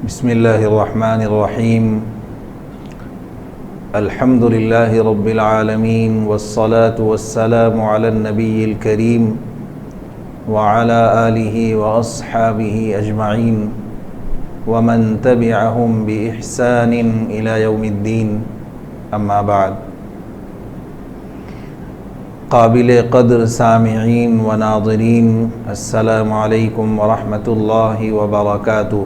بسم اللہ الرحمن الرحیم الحمد للہ رب العالمین والصلاة والسلام علی النبی الکریم وعلی آلہ واصحابہ اجمعین ومن تبعہم بإحسان الی یوم الدین اما بعد۔ قابل قدر سامعین و ناظرین، السلام علیکم ورحمۃ اللہ وبرکاتہ۔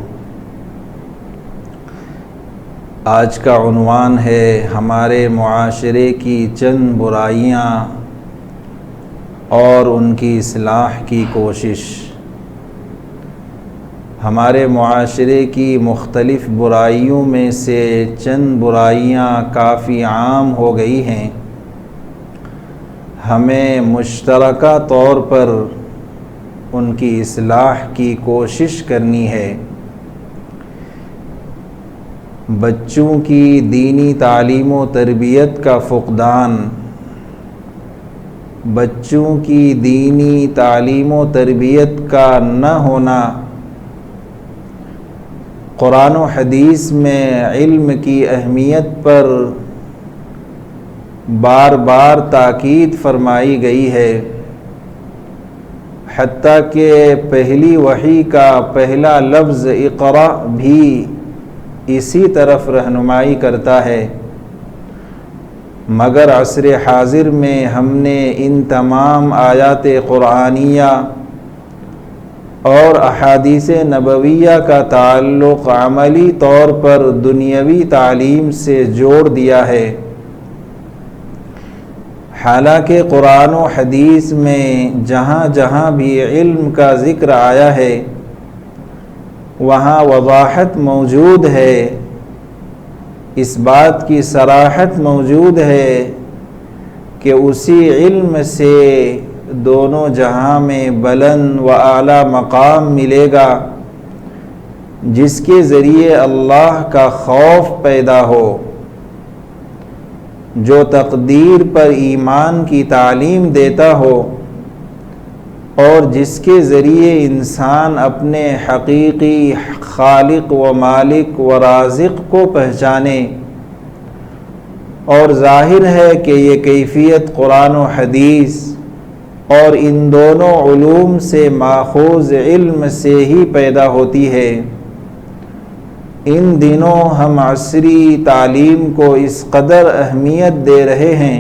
آج کا عنوان ہے ہمارے معاشرے کی چند برائیاں اور ان کی اصلاح کی کوشش۔ ہمارے معاشرے کی مختلف برائیوں میں سے چند برائیاں کافی عام ہو گئی ہیں، ہمیں مشترکہ طور پر ان کی اصلاح کی کوشش کرنی ہے۔ بچوں کی دینی تعلیم و تربیت کا فقدان، بچوں کی دینی تعلیم و تربیت کا نہ ہونا، قرآن و حدیث میں علم کی اہمیت پر بار بار تاکید فرمائی گئی ہے، حتیٰ کہ پہلی وحی کا پہلا لفظ اقرأ بھی اسی طرف رہنمائی کرتا ہے، مگر عصر حاضر میں ہم نے ان تمام آیات قرآنیہ اور احادیث نبویہ کا تعلق عملی طور پر دنیاوی تعلیم سے جوڑ دیا ہے۔ حالانکہ قرآن و حدیث میں جہاں جہاں بھی علم کا ذکر آیا ہے وہاں وضاحت موجود ہے، اس بات کی صراحت موجود ہے کہ اسی علم سے دونوں جہاں میں بلند و اعلیٰ مقام ملے گا، جس کے ذریعے اللہ کا خوف پیدا ہو، جو تقدیر پر ایمان کی تعلیم دیتا ہو، اور جس کے ذریعے انسان اپنے حقیقی خالق و مالک و رازق کو پہچانے۔ اور ظاہر ہے کہ یہ کیفیت قرآن و حدیث اور ان دونوں علوم سے ماخوذ علم سے ہی پیدا ہوتی ہے۔ ان دنوں ہم عصری تعلیم کو اس قدر اہمیت دے رہے ہیں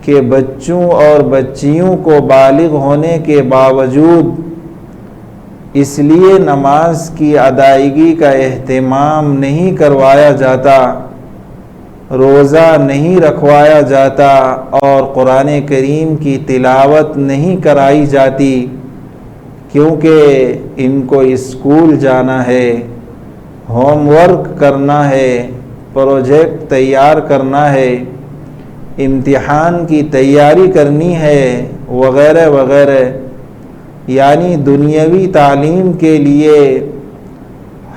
کہ بچوں اور بچیوں کو بالغ ہونے کے باوجود اس لیے نماز کی ادائیگی کا اہتمام نہیں کروایا جاتا، روزہ نہیں رکھوایا جاتا اور قرآن کریم کی تلاوت نہیں کرائی جاتی، کیونکہ ان کو اسکول جانا ہے، ہوم ورک کرنا ہے، پروجیکٹ تیار کرنا ہے، امتحان کی تیاری کرنی ہے، وغیرہ وغیرہ۔ یعنی دنیاوی تعلیم کے لیے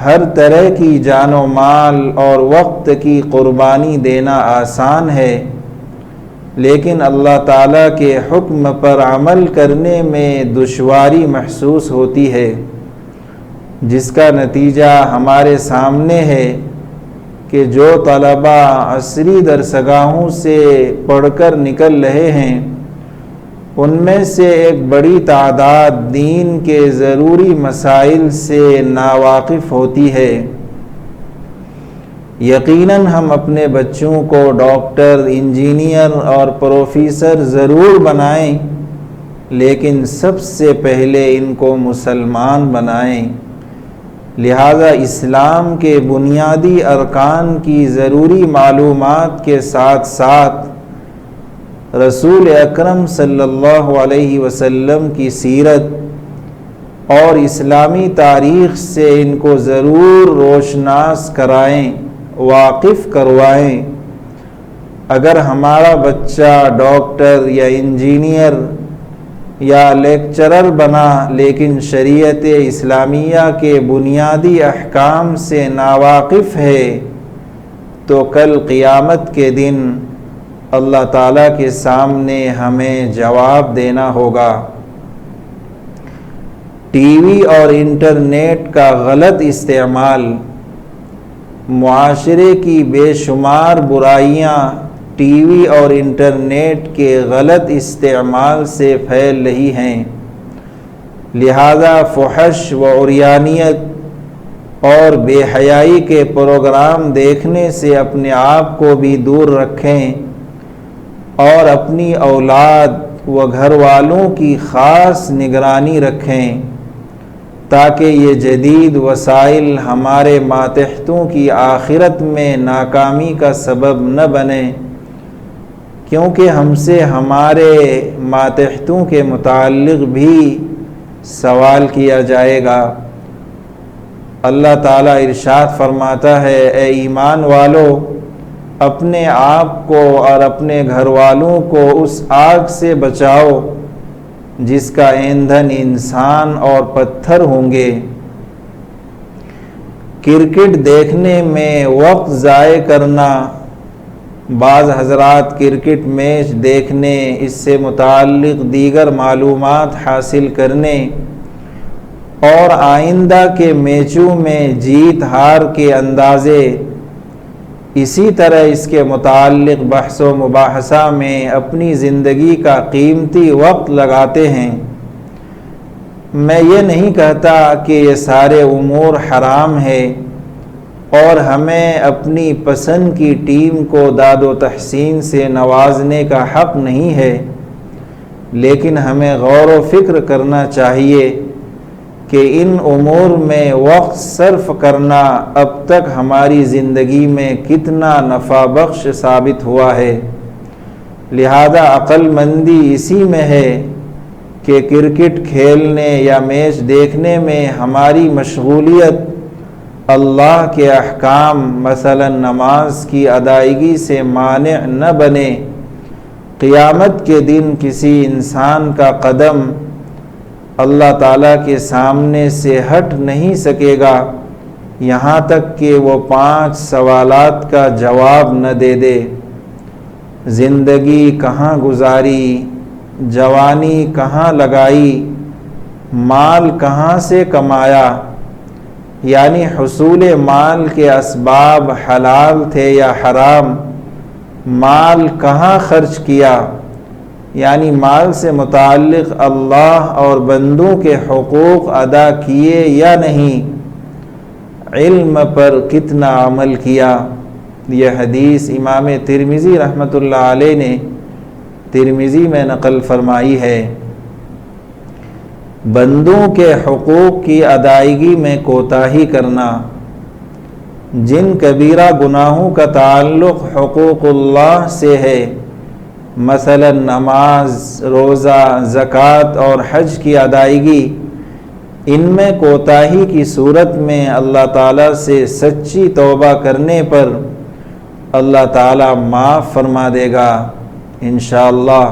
ہر طرح کی جان و مال اور وقت کی قربانی دینا آسان ہے، لیکن اللہ تعالیٰ کے حکم پر عمل کرنے میں دشواری محسوس ہوتی ہے، جس کا نتیجہ ہمارے سامنے ہے کہ جو طلبہ عصری درسگاہوں سے پڑھ کر نکل رہے ہیں ان میں سے ایک بڑی تعداد دین کے ضروری مسائل سے ناواقف ہوتی ہے۔ یقیناً ہم اپنے بچوں کو ڈاکٹر، انجینئر اور پروفیسر ضرور بنائیں، لیکن سب سے پہلے ان کو مسلمان بنائیں۔ لہذا اسلام کے بنیادی ارکان کی ضروری معلومات کے ساتھ ساتھ رسول اکرم صلی اللہ علیہ وسلم کی سیرت اور اسلامی تاریخ سے ان کو ضرور روشناس کرائیں، واقف کروائیں۔ اگر ہمارا بچہ ڈاکٹر یا انجینئر یا لیکچرر بنا لیکن شریعت اسلامیہ کے بنیادی احکام سے ناواقف ہے تو کل قیامت کے دن اللہ تعالیٰ کے سامنے ہمیں جواب دینا ہوگا۔ ٹی وی اور انٹرنیٹ کا غلط استعمال، معاشرے کی بے شمار برائیاں ٹی وی اور انٹرنیٹ کے غلط استعمال سے پھیل رہی ہیں، لہذا فحش و عریانیت اور بے حیائی کے پروگرام دیکھنے سے اپنے آپ کو بھی دور رکھیں اور اپنی اولاد و گھر والوں کی خاص نگرانی رکھیں تاکہ یہ جدید وسائل ہمارے ماتحتوں کی آخرت میں ناکامی کا سبب نہ بنے، کیونکہ ہم سے ہمارے ماتحتوں کے متعلق بھی سوال کیا جائے گا۔ اللہ تعالیٰ ارشاد فرماتا ہے، اے ایمان والو، اپنے آپ کو اور اپنے گھر والوں کو اس آگ سے بچاؤ جس کا ایندھن انسان اور پتھر ہوں گے۔ کرکٹ دیکھنے میں وقت ضائع کرنا، بعض حضرات کرکٹ میچ دیکھنے، اس سے متعلق دیگر معلومات حاصل کرنے اور آئندہ کے میچوں میں جیت ہار کے اندازے، اسی طرح اس کے متعلق بحث و مباحثہ میں اپنی زندگی کا قیمتی وقت لگاتے ہیں۔ میں یہ نہیں کہتا کہ یہ سارے امور حرام ہے اور ہمیں اپنی پسند کی ٹیم کو داد و تحسین سے نوازنے کا حق نہیں ہے، لیکن ہمیں غور و فکر کرنا چاہیے کہ ان امور میں وقت صرف کرنا اب تک ہماری زندگی میں کتنا نفع بخش ثابت ہوا ہے۔ لہذا عقل مندی اسی میں ہے کہ کرکٹ کھیلنے یا میچ دیکھنے میں ہماری مشغولیت اللہ کے احکام مثلا نماز کی ادائیگی سے مانع نہ بنے۔ قیامت کے دن کسی انسان کا قدم اللہ تعالیٰ کے سامنے سے ہٹ نہیں سکے گا یہاں تک کہ وہ 5 سوالات کا جواب نہ دے دے۔ زندگی کہاں گزاری، جوانی کہاں لگائی، مال کہاں سے کمایا، یعنی حصول مال کے اسباب حلال تھے یا حرام، مال کہاں خرچ کیا، یعنی مال سے متعلق اللہ اور بندوں کے حقوق ادا کیے یا نہیں، علم پر کتنا عمل کیا۔ یہ حدیث امام ترمذی رحمۃ اللہ علیہ نے ترمذی میں نقل فرمائی ہے۔ بندوں کے حقوق کی ادائیگی میں کوتاہی کرنا، جن کبیرہ گناہوں کا تعلق حقوق اللہ سے ہے، مثلا نماز، روزہ، زکوٰۃ اور حج کی ادائیگی، ان میں کوتاہی کی صورت میں اللہ تعالیٰ سے سچی توبہ کرنے پر اللہ تعالیٰ معاف فرما دے گا انشاءاللہ۔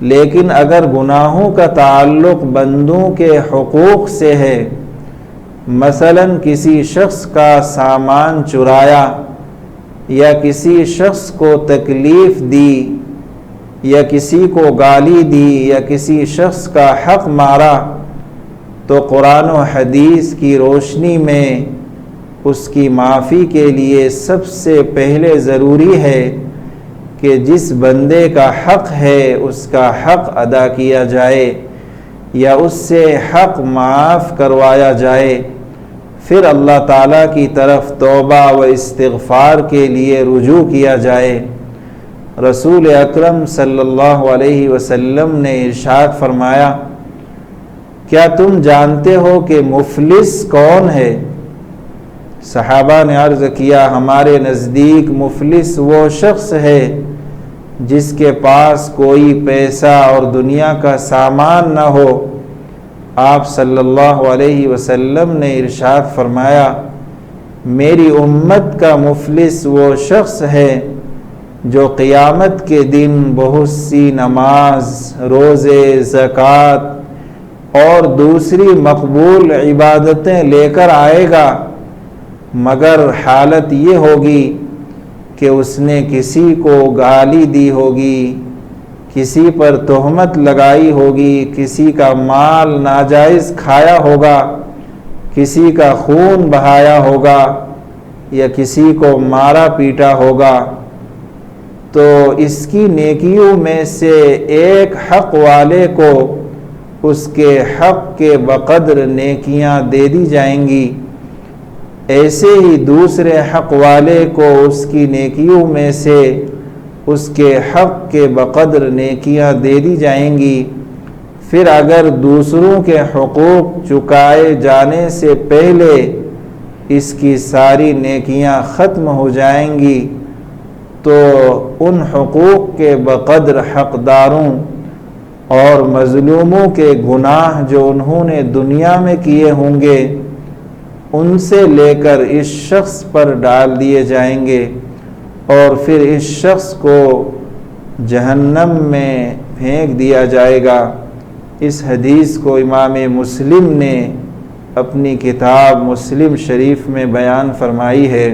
لیکن اگر گناہوں کا تعلق بندوں کے حقوق سے ہے، مثلا کسی شخص کا سامان چرایا یا کسی شخص کو تکلیف دی یا کسی کو گالی دی یا کسی شخص کا حق مارا، تو قرآن و حدیث کی روشنی میں اس کی معافی کے لیے سب سے پہلے ضروری ہے کہ جس بندے کا حق ہے اس کا حق ادا کیا جائے یا اس سے حق معاف کروایا جائے، پھر اللہ تعالیٰ کی طرف توبہ و استغفار کے لیے رجوع کیا جائے۔ رسول اکرم صلی اللہ علیہ وسلم نے ارشاد فرمایا، کیا تم جانتے ہو کہ مفلس کون ہے؟ صحابہ نے عرض کیا، ہمارے نزدیک مفلس وہ شخص ہے جس کے پاس کوئی پیسہ اور دنیا کا سامان نہ ہو۔ آپ صلی اللہ علیہ وسلم نے ارشاد فرمایا، میری امت کا مفلس وہ شخص ہے جو قیامت کے دن بہت سی نماز، روزے، زکوٰۃ اور دوسری مقبول عبادتیں لے کر آئے گا، مگر حالت یہ ہوگی کہ اس نے کسی کو گالی دی ہوگی، کسی پر تہمت لگائی ہوگی، کسی کا مال ناجائز کھایا ہوگا، کسی کا خون بہایا ہوگا یا کسی کو مارا پیٹا ہوگا، تو اس کی نیکیوں میں سے ایک حق والے کو اس کے حق کے بقدر نیکیاں دے دی جائیں گی، ایسے ہی دوسرے حق والے کو اس کی نیکیوں میں سے اس کے حق کے بقدر نیکیاں دے دی جائیں گی۔ پھر اگر دوسروں کے حقوق چکائے جانے سے پہلے اس کی ساری نیکیاں ختم ہو جائیں گی تو ان حقوق کے بقدر حقداروں اور مظلوموں کے گناہ جو انہوں نے دنیا میں کیے ہوں گے ان سے لے کر اس شخص پر ڈال دیے جائیں گے، اور پھر اس شخص کو جہنم میں پھینک دیا جائے گا۔ اس حدیث کو امام مسلم نے اپنی کتاب مسلم شریف میں بیان فرمائی ہے۔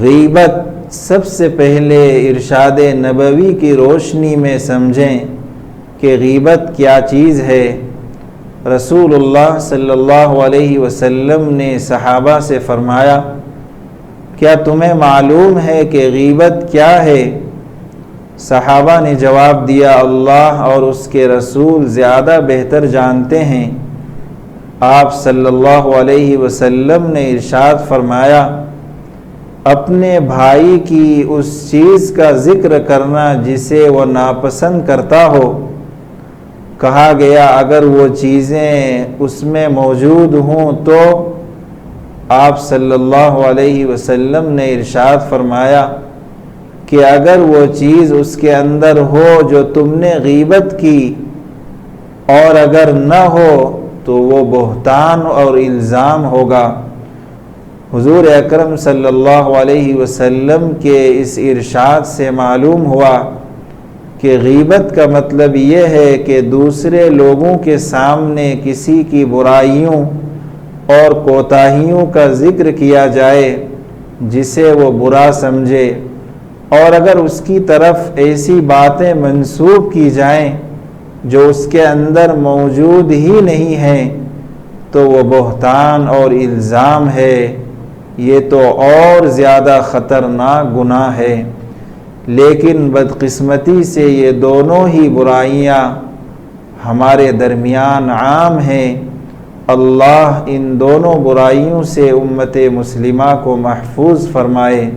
غیبت سب سے پہلے ارشاد نبوی کی روشنی میں سمجھیں کہ غیبت کیا چیز ہے۔ رسول اللہ صلی اللہ علیہ وسلم نے صحابہ سے فرمایا، کیا تمہیں معلوم ہے کہ غیبت کیا ہے؟ صحابہ نے جواب دیا، اللہ اور اس کے رسول زیادہ بہتر جانتے ہیں۔ آپ صلی اللہ علیہ وسلم نے ارشاد فرمایا، اپنے بھائی کی اس چیز کا ذکر کرنا جسے وہ ناپسند کرتا ہو۔ کہا گیا اگر وہ چیزیں اس میں موجود ہوں تو؟ آپ صلی اللہ علیہ وسلم نے ارشاد فرمایا کہ اگر وہ چیز اس کے اندر ہو جو تم نے غیبت کی، اور اگر نہ ہو تو وہ بہتان اور الزام ہوگا۔ حضور اکرم صلی اللہ علیہ وسلم کے اس ارشاد سے معلوم ہوا کہ غیبت کا مطلب یہ ہے کہ دوسرے لوگوں کے سامنے کسی کی برائیوں اور کوتاہیوں کا ذکر کیا جائے جسے وہ برا سمجھے، اور اگر اس کی طرف ایسی باتیں منسوب کی جائیں جو اس کے اندر موجود ہی نہیں ہیں تو وہ بہتان اور الزام ہے۔ یہ تو اور زیادہ خطرناک گناہ ہے، لیکن بدقسمتی سے یہ دونوں ہی برائیاں ہمارے درمیان عام ہیں۔ اللہ ان دونوں برائیوں سے امت مسلمہ کو محفوظ فرمائے۔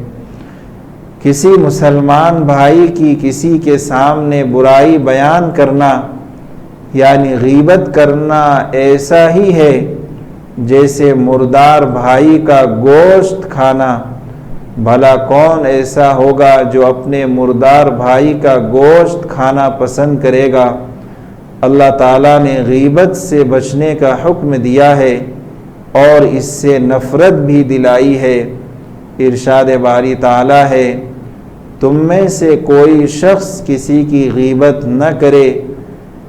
کسی مسلمان بھائی کی کسی کے سامنے برائی بیان کرنا یعنی غیبت کرنا ایسا ہی ہے جیسے مردار بھائی کا گوشت کھانا۔ بھلا کون ایسا ہوگا جو اپنے مردار بھائی کا گوشت کھانا پسند کرے گا؟ اللہ تعالیٰ نے غیبت سے بچنے کا حکم دیا ہے اور اس سے نفرت بھی دلائی ہے۔ ارشاد باری تعالیٰ ہے، تم میں سے کوئی شخص کسی کی غیبت نہ کرے۔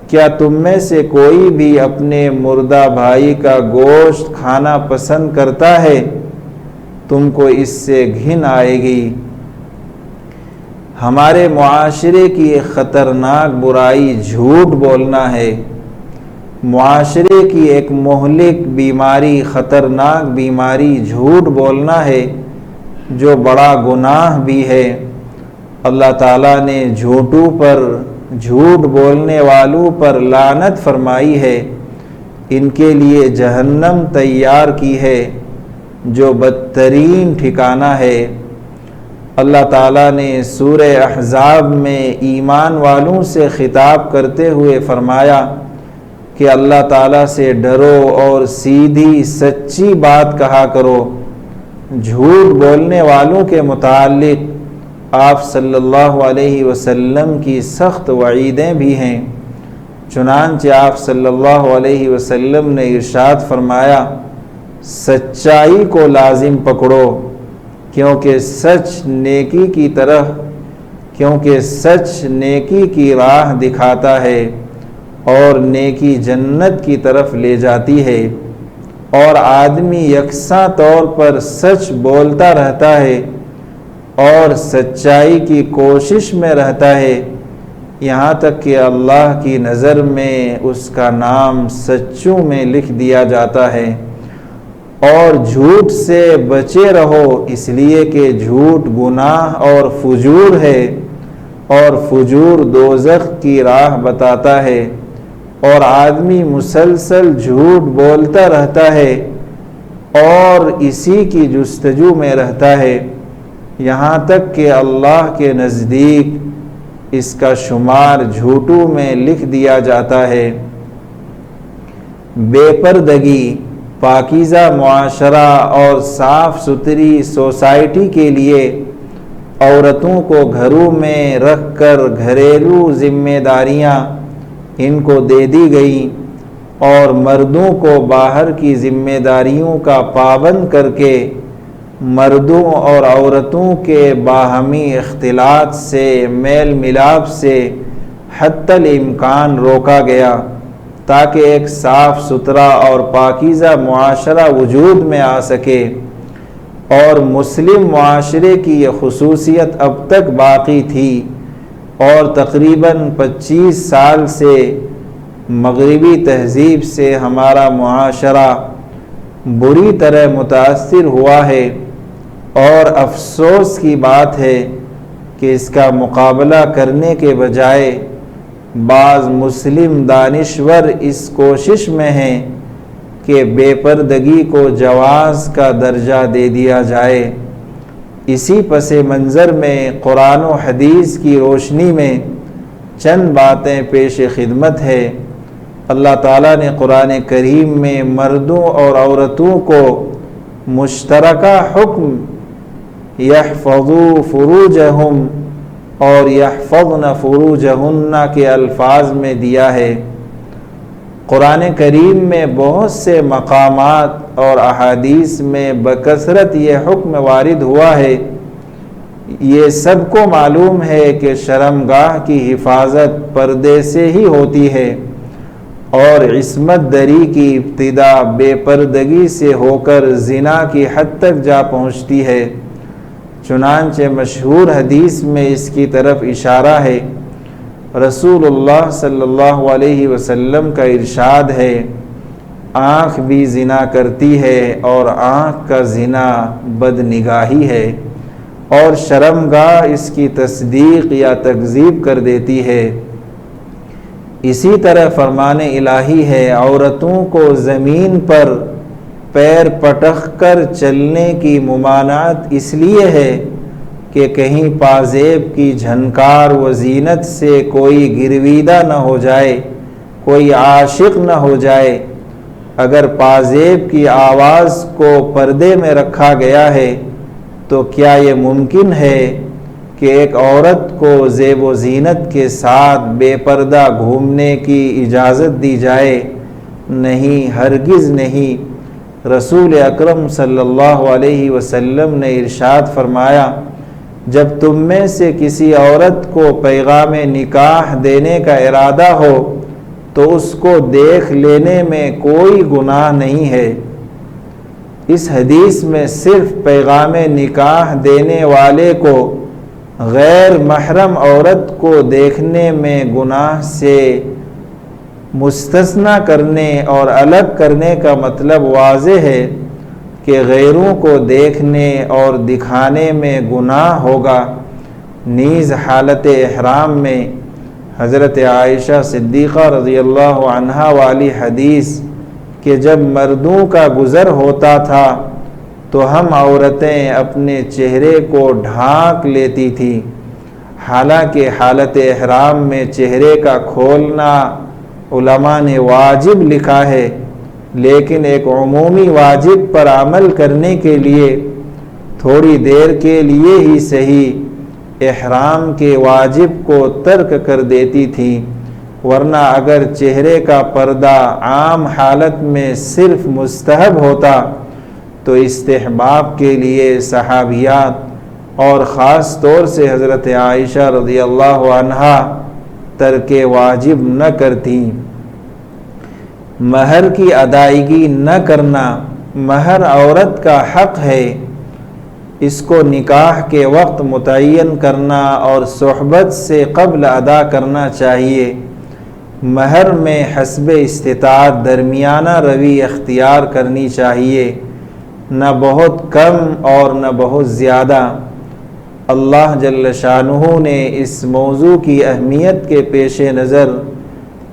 کیا تم میں سے کوئی بھی اپنے مردہ بھائی کا گوشت کھانا پسند کرتا ہے؟ تم کو اس سے گھن آئے گی۔ ہمارے معاشرے کی ایک خطرناک برائی جھوٹ بولنا ہے۔ معاشرے کی ایک مہلک بیماری، خطرناک بیماری جھوٹ بولنا ہے، جو بڑا گناہ بھی ہے۔ اللہ تعالیٰ نے جھوٹ بولنے والوں پر لعنت فرمائی ہے، ان کے لیے جہنم تیار کی ہے جو بدترین ٹھکانہ ہے۔ اللہ تعالیٰ نے سورہ احزاب میں ایمان والوں سے خطاب کرتے ہوئے فرمایا کہ اللہ تعالیٰ سے ڈرو اور سیدھی سچی بات کہا کرو۔ جھوٹ بولنے والوں کے متعلق آپ صلی اللہ علیہ وسلم کی سخت وعیدیں بھی ہیں۔ چنانچہ آپ صلی اللہ علیہ وسلم نے ارشاد فرمایا، سچائی کو لازم پکڑو کیونکہ سچ نیکی کی راہ دکھاتا ہے اور نیکی جنت کی طرف لے جاتی ہے، اور آدمی یکساں طور پر سچ بولتا رہتا ہے اور سچائی کی کوشش میں رہتا ہے یہاں تک کہ اللہ کی نظر میں اس کا نام سچوں میں لکھ دیا جاتا ہے۔ اور جھوٹ سے بچے رہو، اس لیے کہ جھوٹ گناہ اور فجور ہے، اور فجور دوزخ کی راہ بتاتا ہے، اور آدمی مسلسل جھوٹ بولتا رہتا ہے اور اسی کی جستجو میں رہتا ہے، یہاں تک کہ اللہ کے نزدیک اس کا شمار جھوٹوں میں لکھ دیا جاتا ہے۔ بے پردگی، پاکیزہ معاشرہ اور صاف ستھری سوسائٹی کے لیے عورتوں کو گھروں میں رکھ کر گھریلو ذمہ داریاں ان کو دے دی گئیں، اور مردوں کو باہر کی ذمہ داریوں کا پابند کر کے مردوں اور عورتوں کے باہمی اختلاط سے، میل ملاپ سے حتی الامکان روکا گیا، تاکہ ایک صاف ستھرا اور پاکیزہ معاشرہ وجود میں آ سکے۔ اور مسلم معاشرے کی یہ خصوصیت اب تک باقی تھی، اور تقریباً 25 سال سے مغربی تہذیب سے ہمارا معاشرہ بری طرح متاثر ہوا ہے، اور افسوس کی بات ہے کہ اس کا مقابلہ کرنے کے بجائے بعض مسلم دانشور اس کوشش میں ہیں کہ بے پردگی کو جواز کا درجہ دے دیا جائے۔ اسی پس منظر میں قرآن و حدیث کی روشنی میں چند باتیں پیش خدمت ہے۔ اللہ تعالیٰ نے قرآن کریم میں مردوں اور عورتوں کو مشترکہ حکم یحفظوا فروجہم اور یحفظن فروجہن کے الفاظ میں دیا ہے۔ قرآن کریم میں بہت سے مقامات اور احادیث میں بکثرت یہ حکم وارد ہوا ہے۔ یہ سب کو معلوم ہے کہ شرمگاہ کی حفاظت پردے سے ہی ہوتی ہے، اور عصمت دری کی ابتدا بے پردگی سے ہو کر زنا کی حد تک جا پہنچتی ہے۔ چنانچہ مشہور حدیث میں اس کی طرف اشارہ ہے۔ رسول اللہ صلی اللہ علیہ وسلم کا ارشاد ہے، آنکھ بھی زنا کرتی ہے، اور آنکھ کا زنا بدنگاہی ہے، اور شرمگاہ اس کی تصدیق یا تکذیب کر دیتی ہے۔ اسی طرح فرمان الہی ہے، عورتوں کو زمین پر پیر پٹخ کر چلنے کی ممانعت اس لیے ہے کہ کہیں پازیب کی جھنکار و زینت سے کوئی گرویدہ نہ ہو جائے، کوئی عاشق نہ ہو جائے۔ اگر پازیب کی آواز کو پردے میں رکھا گیا ہے تو کیا یہ ممکن ہے کہ ایک عورت کو زیب و زینت کے ساتھ بے پردہ گھومنے کی اجازت دی جائے؟ نہیں، ہرگز نہیں۔ رسول اکرم صلی اللہ علیہ وسلم نے ارشاد فرمایا، جب تم میں سے کسی عورت کو پیغام نکاح دینے کا ارادہ ہو تو اس کو دیکھ لینے میں کوئی گناہ نہیں ہے۔ اس حدیث میں صرف پیغام نکاح دینے والے کو غیر محرم عورت کو دیکھنے میں گناہ سے مستثنی کرنے اور الگ کرنے کا مطلب واضح ہے کہ غیروں کو دیکھنے اور دکھانے میں گناہ ہوگا۔ نیز حالت احرام میں حضرت عائشہ صدیقہ رضی اللہ عنہا والی حدیث کہ جب مردوں کا گزر ہوتا تھا تو ہم عورتیں اپنے چہرے کو ڈھانک لیتی تھیں، حالانکہ حالت احرام میں چہرے کا کھولنا علماء نے واجب لکھا ہے، لیکن ایک عمومی واجب پر عمل کرنے کے لیے تھوڑی دیر کے لیے ہی صحیح احرام کے واجب کو ترک کر دیتی تھی، ورنہ اگر چہرے کا پردہ عام حالت میں صرف مستحب ہوتا تو استحباب کے لیے صحابیات اور خاص طور سے حضرت عائشہ رضی اللہ عنہا ترک واجب نہ کرتی۔ مہر کی ادائیگی نہ کرنا مہر عورت کا حق ہے، اس کو نکاح کے وقت متعین کرنا اور صحبت سے قبل ادا کرنا چاہیے۔ مہر میں حسب استطاعت درمیانہ روی اختیار کرنی چاہیے، نہ بہت کم اور نہ بہت زیادہ۔ اللہ جل شانہ نے اس موضوع کی اہمیت کے پیش نظر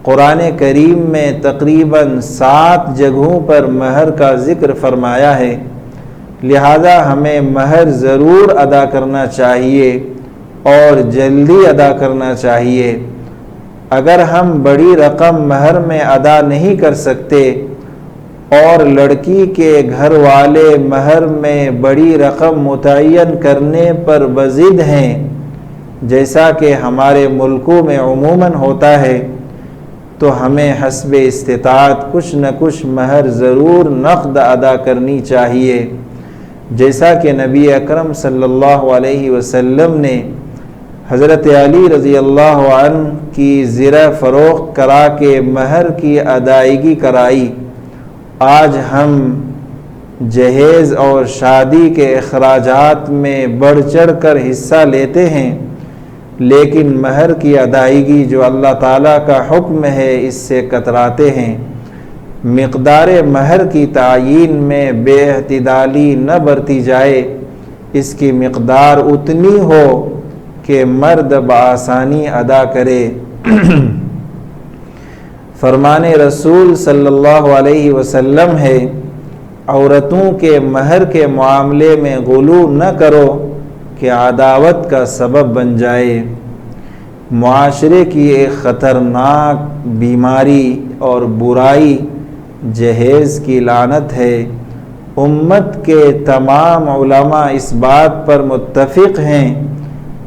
قرآن کریم میں تقریباً 7 جگہوں پر مہر کا ذکر فرمایا ہے، لہذا ہمیں مہر ضرور ادا کرنا چاہیے اور جلدی ادا کرنا چاہیے۔ اگر ہم بڑی رقم مہر میں ادا نہیں کر سکتے اور لڑکی کے گھر والے مہر میں بڑی رقم متعین کرنے پر بضد ہیں، جیسا کہ ہمارے ملکوں میں عموماً ہوتا ہے، تو ہمیں حسب استطاعت کچھ نہ کچھ مہر ضرور نقد ادا کرنی چاہیے، جیسا کہ نبی اکرم صلی اللہ علیہ وسلم نے حضرت علی رضی اللہ عنہ کی زرع فروخت کرا کے مہر کی ادائیگی کرائی۔ آج ہم جہیز اور شادی کے اخراجات میں بڑھ چڑھ کر حصہ لیتے ہیں، لیکن مہر کی ادائیگی جو اللہ تعالیٰ کا حکم ہے اس سے کتراتے ہیں۔ مقدار مہر کی تعیین میں بے اعتدالی نہ برتی جائے، اس کی مقدار اتنی ہو کہ مرد بآسانی ادا کرے۔ فرمان رسول صلی اللہ علیہ وسلم ہے، عورتوں کے مہر کے معاملے میں غلو نہ کرو کہ عداوت کا سبب بن جائے۔ معاشرے کی ایک خطرناک بیماری اور برائی جہیز کی لعنت ہے۔ امت کے تمام علماء اس بات پر متفق ہیں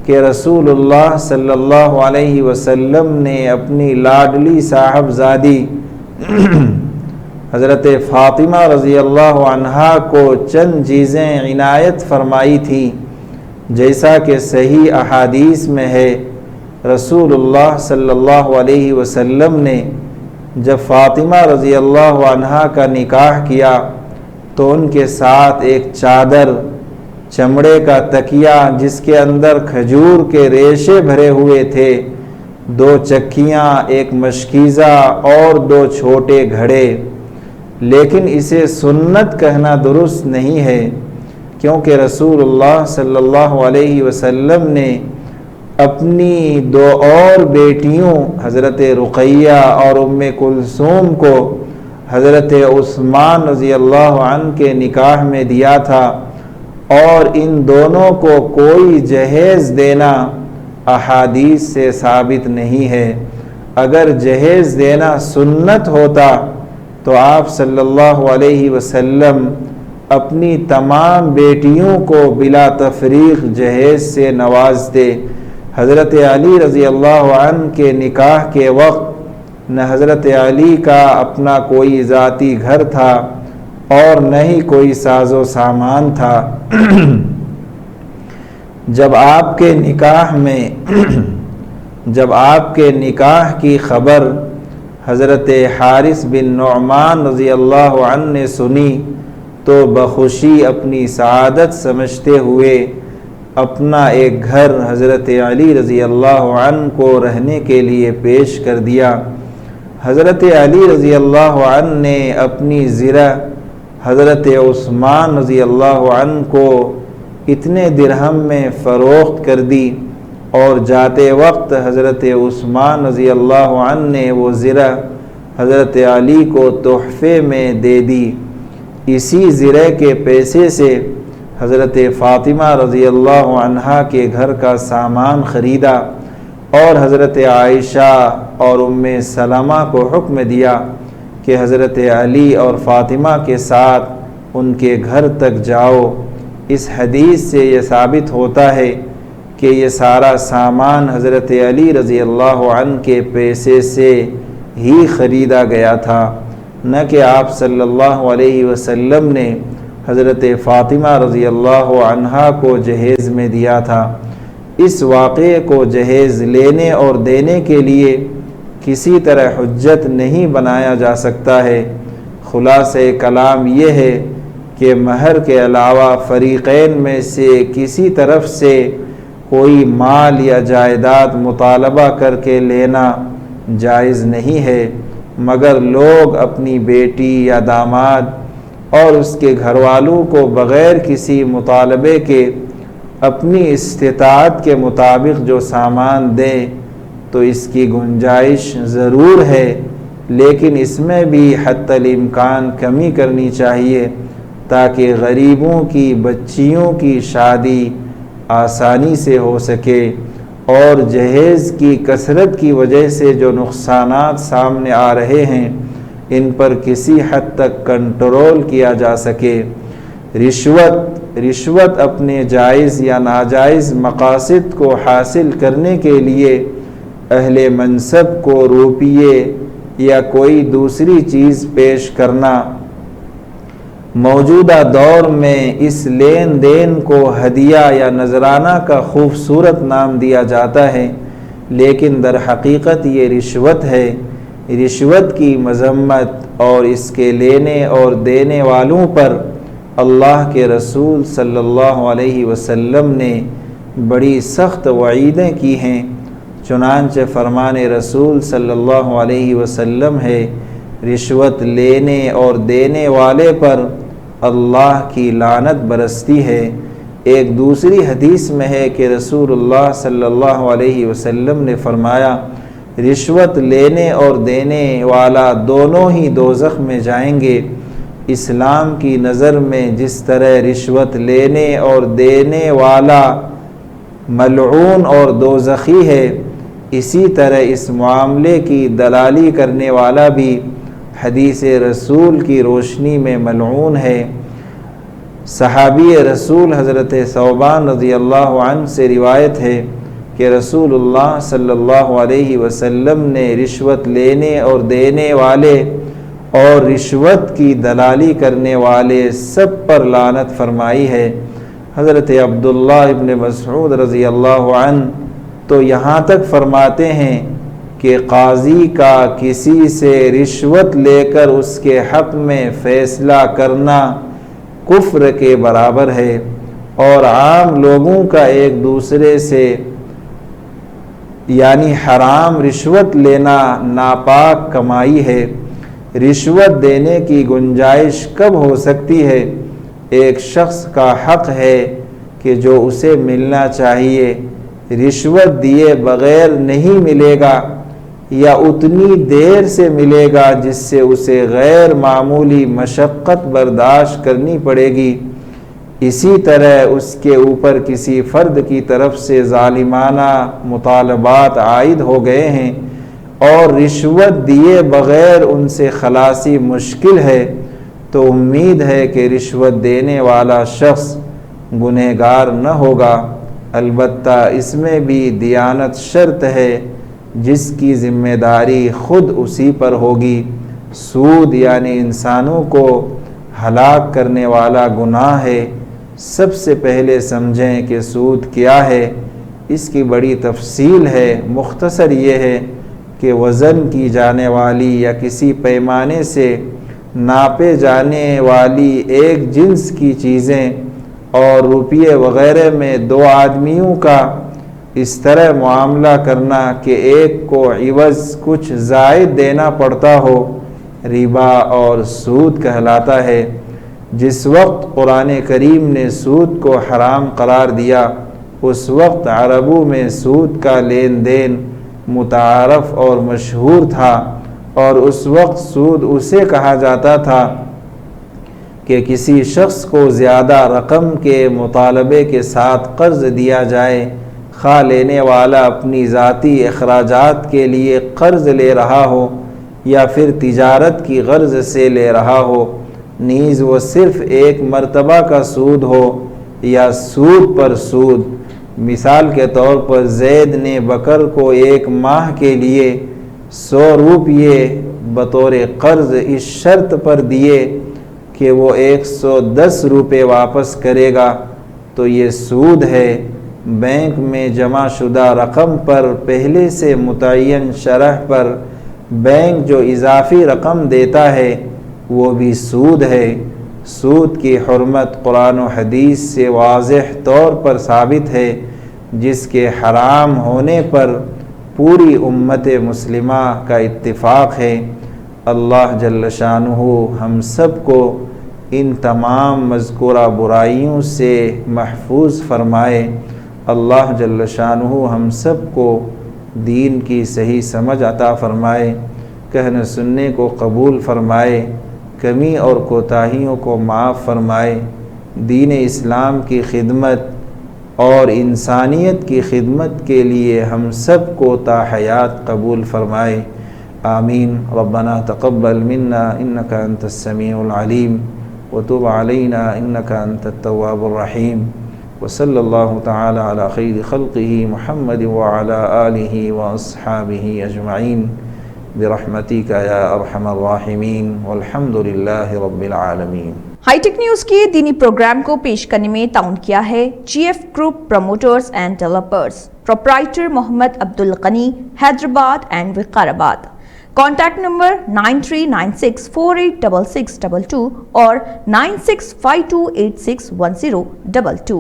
کہ رسول اللہ صلی اللہ علیہ وسلم نے اپنی لاڈلی صاحبزادی حضرت فاطمہ رضی اللہ عنہا کو چند چیزیں عنایت فرمائی تھیں، جیسا کہ صحیح احادیث میں ہے۔ رسول اللہ صلی اللہ علیہ وسلم نے جب فاطمہ رضی اللہ عنہا کا نکاح کیا تو ان کے ساتھ ایک چادر، چمڑے کا تکیہ جس کے اندر کھجور کے ریشے بھرے ہوئے تھے، 2 چکیاں، ایک مشکیزہ اور 2 چھوٹے گھڑے۔ لیکن اسے سنت کہنا درست نہیں ہے، کیونکہ رسول اللہ صلی اللہ علیہ وسلم نے اپنی 2 اور بیٹیوں حضرت رقیہ اور ام کلثوم کو حضرت عثمان رضی اللہ عنہ کے نکاح میں دیا تھا، اور ان دونوں کو کوئی جہیز دینا احادیث سے ثابت نہیں ہے۔ اگر جہیز دینا سنت ہوتا تو آپ صلی اللہ علیہ وسلم اپنی تمام بیٹیوں کو بلا تفریق جہیز سے نوازتے۔ حضرت علی رضی اللہ عنہ کے نکاح کے وقت نہ حضرت علی کا اپنا کوئی ذاتی گھر تھا اور نہ ہی کوئی ساز و سامان تھا۔ جب آپ کے نکاح کی خبر حضرت حارث بن نعمان رضی اللہ عنہ نے سنی تو بخوشی اپنی سعادت سمجھتے ہوئے اپنا ایک گھر حضرت علی رضی اللہ عنہ کو رہنے کے لیے پیش کر دیا۔ حضرت علی رضی اللہ عنہ نے اپنی زرع حضرت عثمان رضی اللہ عنہ کو اتنے درہم میں فروخت کر دی، اور جاتے وقت حضرت عثمان رضی اللہ عنہ نے وہ زرع حضرت علی کو تحفے میں دے دی۔ اسی زرع کے پیسے سے حضرت فاطمہ رضی اللہ عنہا کے گھر کا سامان خریدا، اور حضرت عائشہ اور ام سلمہ کو حکم دیا کہ حضرت علی اور فاطمہ کے ساتھ ان کے گھر تک جاؤ۔ اس حدیث سے یہ ثابت ہوتا ہے کہ یہ سارا سامان حضرت علی رضی اللہ عنہ کے پیسے سے ہی خریدا گیا تھا، نہ کہ آپ صلی اللہ علیہ وسلم نے حضرت فاطمہ رضی اللہ عنہا کو جہیز میں دیا تھا۔ اس واقعے کو جہیز لینے اور دینے کے لیے کسی طرح حجت نہیں بنایا جا سکتا ہے۔ خلاصہ کلام یہ ہے کہ مہر کے علاوہ فریقین میں سے کسی طرف سے کوئی مال یا جائیداد مطالبہ کر کے لینا جائز نہیں ہے، مگر لوگ اپنی بیٹی یا داماد اور اس کے گھر والوں کو بغیر کسی مطالبے کے اپنی استطاعت کے مطابق جو سامان دیں تو اس کی گنجائش ضرور ہے، لیکن اس میں بھی حتی الامکان کمی کرنی چاہیے تاکہ غریبوں کی بچیوں کی شادی آسانی سے ہو سکے، اور جہیز کی کثرت کی وجہ سے جو نقصانات سامنے آ رہے ہیں ان پر کسی حد تک کنٹرول کیا جا سکے۔ رشوت اپنے جائز یا ناجائز مقاصد کو حاصل کرنے کے لیے اہل منصب کو روپیے یا کوئی دوسری چیز پیش کرنا، موجودہ دور میں اس لین دین کو ہدیہ یا نذرانہ کا خوبصورت نام دیا جاتا ہے، لیکن در حقیقت یہ رشوت ہے۔ رشوت کی مذمت اور اس کے لینے اور دینے والوں پر اللہ کے رسول صلی اللہ علیہ وسلم نے بڑی سخت وعیدیں کی ہیں، چنانچہ فرمان رسول صلی اللہ علیہ وسلم ہے، رشوت لینے اور دینے والے پر اللہ کی لعنت برستی ہے۔ ایک دوسری حدیث میں ہے کہ رسول اللہ صلی اللہ علیہ وسلم نے فرمایا، رشوت لینے اور دینے والا دونوں ہی دوزخ میں جائیں گے۔ اسلام کی نظر میں جس طرح رشوت لینے اور دینے والا ملعون اور دوزخی ہے، اسی طرح اس معاملے کی دلالی کرنے والا بھی حدیث رسول کی روشنی میں ملعون ہے۔ صحابی رسول حضرت ثوبان رضی اللہ عنہ سے روایت ہے کہ رسول اللہ صلی اللہ علیہ وسلم نے رشوت لینے اور دینے والے اور رشوت کی دلالی کرنے والے سب پر لعنت فرمائی ہے۔ حضرت عبداللہ ابن مسعود رضی اللہ عنہ تو یہاں تک فرماتے ہیں کہ قاضی کا کسی سے رشوت لے کر اس کے حق میں فیصلہ کرنا کفر کے برابر ہے، اور عام لوگوں کا ایک دوسرے سے یعنی حرام رشوت لینا ناپاک کمائی ہے۔ رشوت دینے کی گنجائش کب ہو سکتی ہے؟ ایک شخص کا حق ہے کہ جو اسے ملنا چاہیے رشوت دیے بغیر نہیں ملے گا، یا اتنی دیر سے ملے گا جس سے اسے غیر معمولی مشقت برداشت کرنی پڑے گی۔ اسی طرح اس کے اوپر کسی فرد کی طرف سے ظالمانہ مطالبات عائد ہو گئے ہیں اور رشوت دیے بغیر ان سے خلاصی مشکل ہے، تو امید ہے کہ رشوت دینے والا شخص گنہگار نہ ہوگا۔ البتہ اس میں بھی دیانت شرط ہے جس کی ذمہ داری خود اسی پر ہوگی۔ سود یعنی انسانوں کو ہلاک کرنے والا گناہ ہے۔ سب سے پہلے سمجھیں کہ سود کیا ہے۔ اس کی بڑی تفصیل ہے، مختصر یہ ہے کہ وزن کی جانے والی یا کسی پیمانے سے ناپے جانے والی ایک جنس کی چیزیں اور روپیے وغیرہ میں دو آدمیوں کا اس طرح معاملہ کرنا کہ ایک کو عوض کچھ زائد دینا پڑتا ہو، ربا اور سود کہلاتا ہے۔ جس وقت قرآن کریم نے سود کو حرام قرار دیا، اس وقت عربوں میں سود کا لین دین متعارف اور مشہور تھا، اور اس وقت سود اسے کہا جاتا تھا کہ کسی شخص کو زیادہ رقم کے مطالبے کے ساتھ قرض دیا جائے، خواہ لینے والا اپنی ذاتی اخراجات کے لیے قرض لے رہا ہو یا پھر تجارت کی غرض سے لے رہا ہو، نیز وہ صرف ایک مرتبہ کا سود ہو یا سود پر سود۔ مثال کے طور پر زید نے بکر کو 1 ماہ کے لیے 100 روپیے بطور قرض اس شرط پر دیے کہ وہ 110 روپے واپس کرے گا، تو یہ سود ہے۔ بینک میں جمع شدہ رقم پر پہلے سے متعین شرح پر بینک جو اضافی رقم دیتا ہے وہ بھی سود ہے۔ سود کی حرمت قرآن و حدیث سے واضح طور پر ثابت ہے، جس کے حرام ہونے پر پوری امت مسلمہ کا اتفاق ہے۔ اللہ جل شانہ ہم سب کو ان تمام مذکورہ برائیوں سے محفوظ فرمائے۔ اللہ جل شانہ ہم سب کو دین کی صحیح سمجھ عطا فرمائے، کہنے سننے کو قبول فرمائے، کمی اور کوتاہیوں کو معاف فرمائے، دین اسلام کی خدمت اور انسانیت کی خدمت کے لیے ہم سب کو تا حیات قبول فرمائے۔ آمین۔ ربنا تقبل منا انک انت السمیع العلیم وتب علینا انک انت التواب الرحیم، وصلی اللہ تعالی علی خیر خلقہ محمد وعلی آلہ واصحابہ اجمعین برحمتک یا ارحم الراحمین والحمد للہ رب العالمین۔ ہائی ٹیک نیوز کے دینی پروگرام کو پیش کرنے میں تعاون کیا ہے G F group promoters and developers, proprietor Muhammad Abdul Ghani, Hyderabad and Vikarabad. Contact number 9396486622 اور 9652861022۔